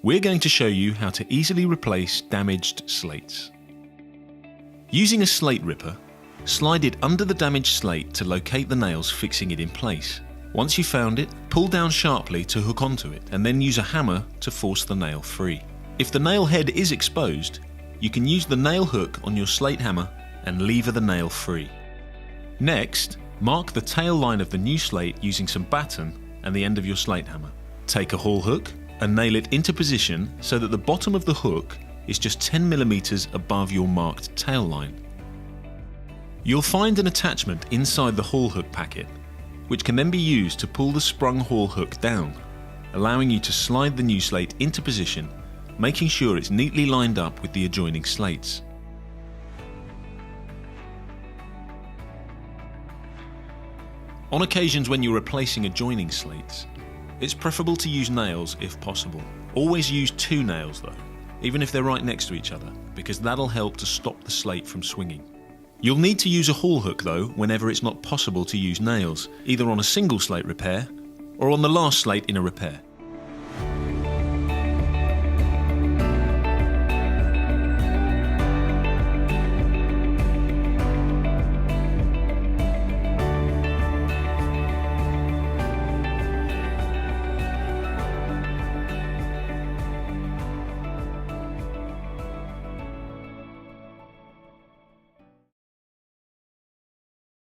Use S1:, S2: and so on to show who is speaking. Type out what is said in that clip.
S1: we're going to show you how to easily replace damaged slates. Using a slate ripper, slide it under the damaged slate to locate the nails fixing it in place. Once you've found it, pull down sharply to hook onto it, and then use a hammer to force the nail free. If the nail head is exposed, you can use the nail hook on your slate hammer and lever the nail free. Next, mark the tail line of the new slate using some batten and the end of your slate hammer. Take a haul hook and nail it into position so that the bottom of the hook is just 10 mm above your marked tail line. You'll find an attachment inside the haul hook packet, which can then be used to pull the sprung haul hook down, allowing you to slide the new slate into position, making sure it's neatly lined up with the adjoining slates. On occasions when you're replacing adjoining slates, it's preferable to use nails if possible. Always use 2 nails though, even if they're right next to each other, because that'll help to stop the slate from swinging. You'll need to use a haul hook though whenever it's not possible to use nails, either on a single slate repair or on the last slate in a repair.